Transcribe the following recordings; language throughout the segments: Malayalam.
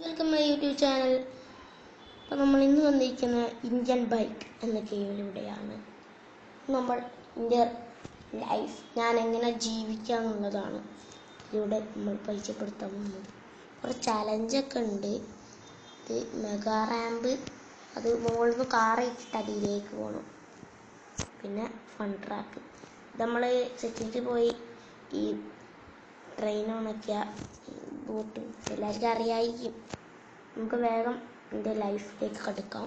Welcome my YouTube channel. അപ്പോൾ നമ്മൾ ഇന്ന് വന്നിരിക്കുന്ന ഇന്ത്യൻ ബൈക്ക് എന്ന ഗെയിമിലൂടെയാണ്. നമ്മൾ എൻ്റെ ലൈഫ് ഞാൻ എങ്ങനെ ജീവിക്കാമെന്നുള്ളതാണ് ഇതിലൂടെ നമ്മൾ പരിചയപ്പെടുത്താൻ പോകുന്നത്. കുറച്ച് ചലഞ്ചൊക്കെ ഉണ്ട്. ഇത് മെഗാ റാമ്പ്, അത് മുകളിൽ നിന്ന് കാറിട്ടിട്ട് അടിയിലേക്ക് പോകണം. പിന്നെ ഫൺ ട്രാക്ക്, നമ്മൾ സെറ്റിലേക്ക് പോയി ഈ ട്രെയിൻ ഓണാക്കിയ ബോട്ട് എല്ലാവർക്കും അറിയായിരിക്കും. നമുക്ക് വേഗം എൻ്റെ ലൈഫിലേക്ക് കടക്കാം.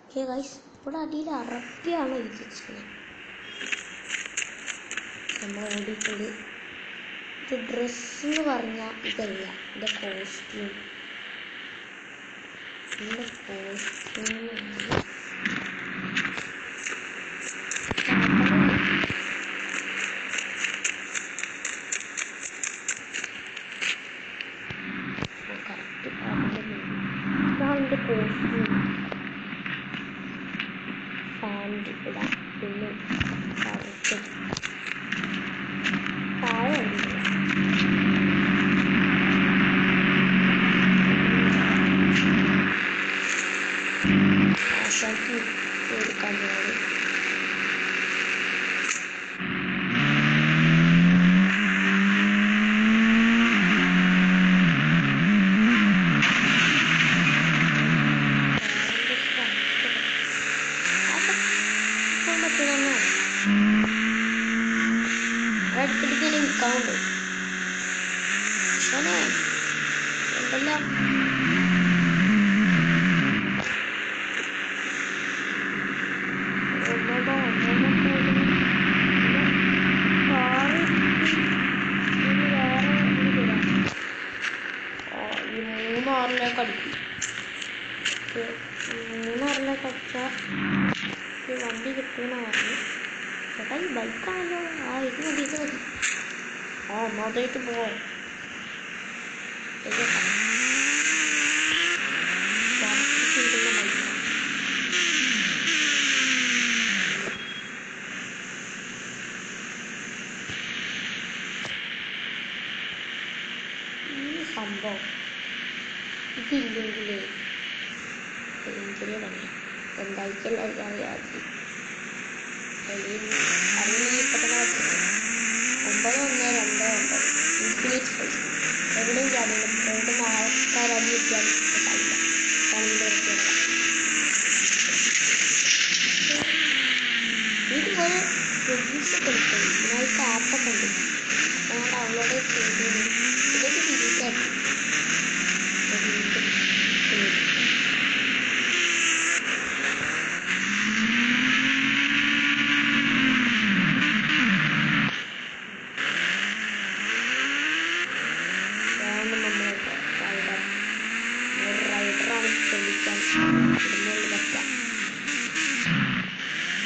ഓക്കെ ഗൈസ്, ഇവിടെ അടിയിൽ അറബിയാണ് എഴുതിച്ചത്. നമ്മൾ ഓടിയിട്ടുണ്ട്. ഇത് ഡ്രസ്സ് എന്ന് പറഞ്ഞാൽ ഇതല്ല, എൻ്റെ കോസ്റ്റ്യൂം. എൻ്റെ കോസ്റ്റ്യൂം കറക്റ്റ് ഇതാണ് എൻ്റെ കോസ്റ്റ്യൂം. പാൻറ് ഇടാം, പിന്നെ കറുത്ത് താഴെ ആശാക്കി കൊടുക്കാൻ പോകുന്നത്. അടുത്തിടയ്ക്ക് നിൽക്കാറുണ്ട് ഉണ്ടല്ലോ. മൂന്നാറിലേക്ക് അടിക്കും. മൂന്നാറിലേക്ക് അടിച്ചാൽ വണ്ടി കിട്ടുമെന്ന് പറഞ്ഞു. ചേട്ടാ ഈ ബൈക്കാണല്ലോ. ഇത് മതി, ഇത് മതി. ഒന്നാമതായിട്ട് പോവാം. ഈ സംഭവം ഇതില്ലെങ്കിലേ ഭയങ്കര പണി. എന്തായിരിക്കും എല്ലാവർക്കും അറിയാതെ അറിയിപ്പത്തന്നെ 912 ഇൻഫിനിറ്റ് സ്പേസ് എവിടെയും ചാടില്ല. എവിടെ ആൾക്കാരടി വെച്ചാൽ കളില്ല. കളിയുടെ വൃത്തിയല്ല. ഇതുപോലെ റിവ്യൂസൊക്കെ ഉണ്ട്. ഇതിനായിട്ട് ആപ്പൊക്കെ ഉണ്ട്. ഞാൻ ഡൗൺലോഡ് ചെയ്ത് ഇതൊക്കെ തിരിച്ചാക്കി റൈഡറാണ് ശ്രമിക്കാൻ ഇടുന്നുള്ള പറ്റ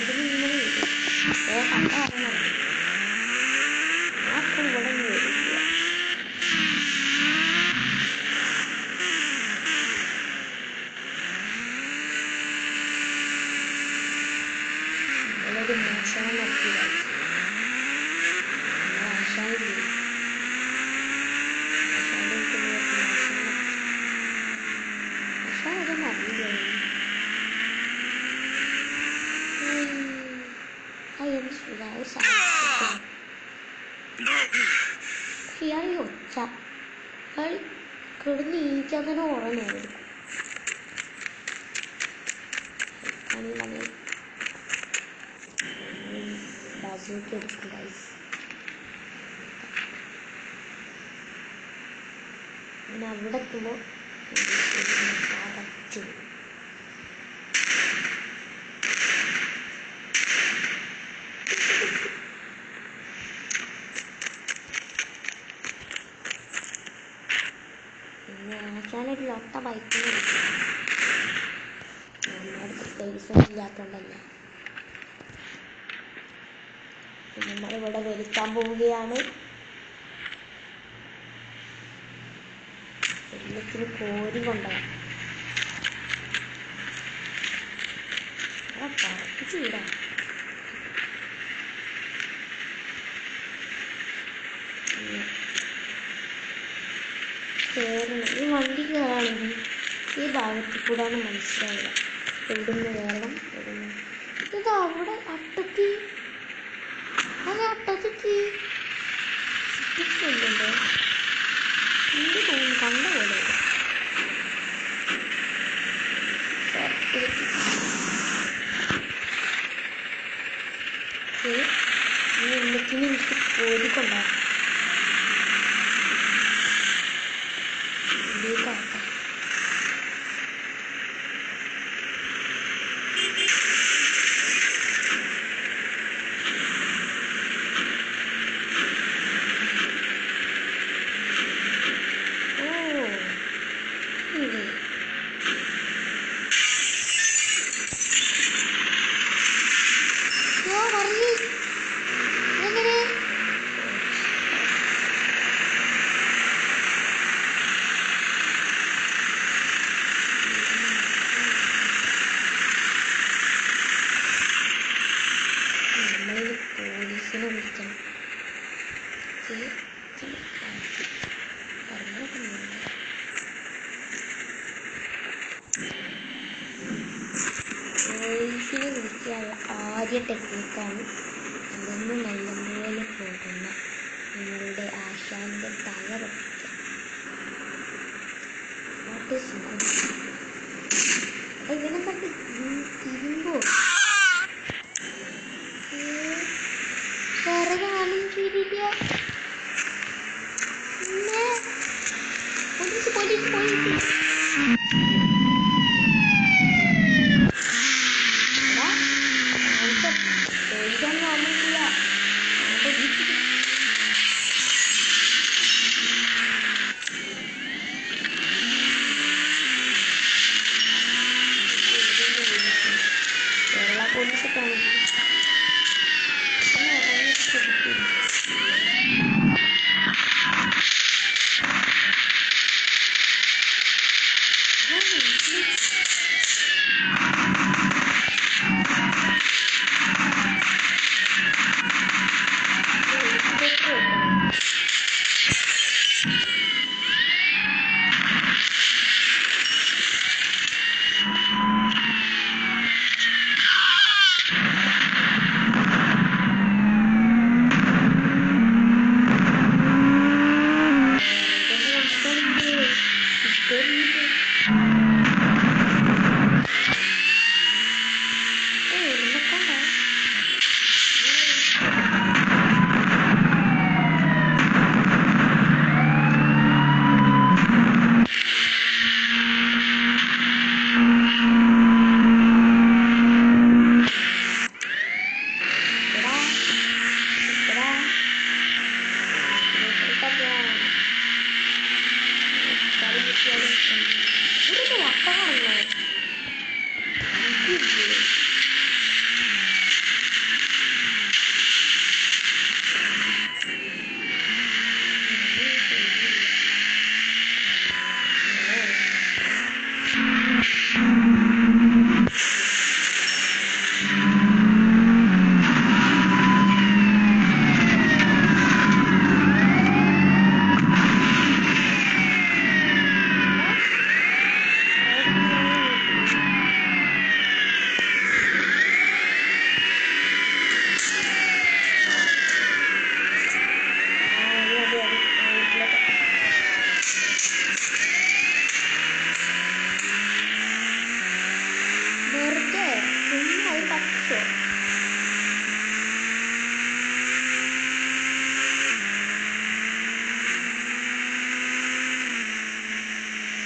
ഇതിന് ഇങ്ങനെ വരും. കണ്ട അറിഞ്ഞു അപ്പോൾ ഇവിടെ വരില്ല. ഒരു മോശം നടത്തി ആശാനില്ല. ഇയാൾ ഒച്ച അയാൾ കിടന്ന് ഈക്കാൻ തന്നെ കുറേ നേരം എടുക്കും. പിന്നെ അവിടെ എത്തുമ്പോൾ കറക്റ്റ് ആശാനൊരു ലൊട്ട ബൈക്കിന് നമ്മളടുത്ത് പൈസ ഇല്ലാത്തതുകൊണ്ടല്ല. നമ്മളിവിടെ വലിക്കാൻ പോവുകയാണ്. വലിയ പോലീസിന് കോരി കൊണ്ടുപോകാം. പറപ്പിച്ചില്ല. കയറണം. ഈ വണ്ടി കയറാണെങ്കിൽ ഈ ഭാഗത്ത് കൂടാന്ന് മനസ്സിലാവില്ല. എവിടുന്ന് കയറണം, എവിടുന്ന്. ഇത് അവിടെ അട്ടത്തി അത് അട്ടത്തിക്ക് ഉണ്ടല്ലോ. എന്ത് തോന്നുന്നു കണ്ട പോലെ. എല്ലാത്തിനും എനിക്ക് കോരിക്കൊണ്ടാകും. പോലീസിനെ വിളിക്കണം. പോലീസിനെ വിളിക്കാനുള്ള ആദ്യ ടെക്നിക്കാണ് അതൊന്ന് നല്ലപോലെ പോകുന്ന നിങ്ങളുടെ ആശാന്റെ തല പൊട്ടിക്കുക. ഇവനെ കണ്ട് തിരുമ്പോ ചെറുതാനും തിരില്ല. പോലീസ് പോലീസ് പോലീസ് പോലീസൊന്നും വന്നിട്ടില്ല. കേരള പോലീസൊക്കെ ആണെങ്കിൽ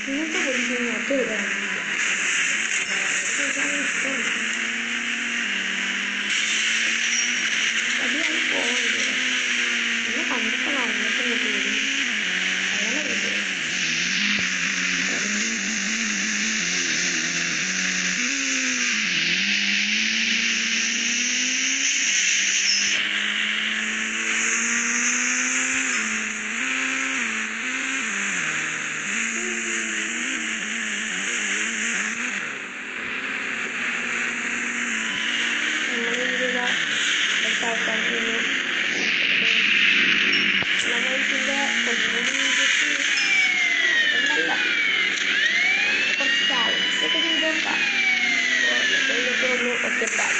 ഇങ്ങനത്തെ പൊടിക്കുന്ന ഒറ്റ ഇതാണ് അടിയാണ് പോകുന്നത്. പിന്നെ പണ്ടത്തെ വാങ്ങിയിട്ട് വരും അങ്ങനെ കിട്ടും. Good bye.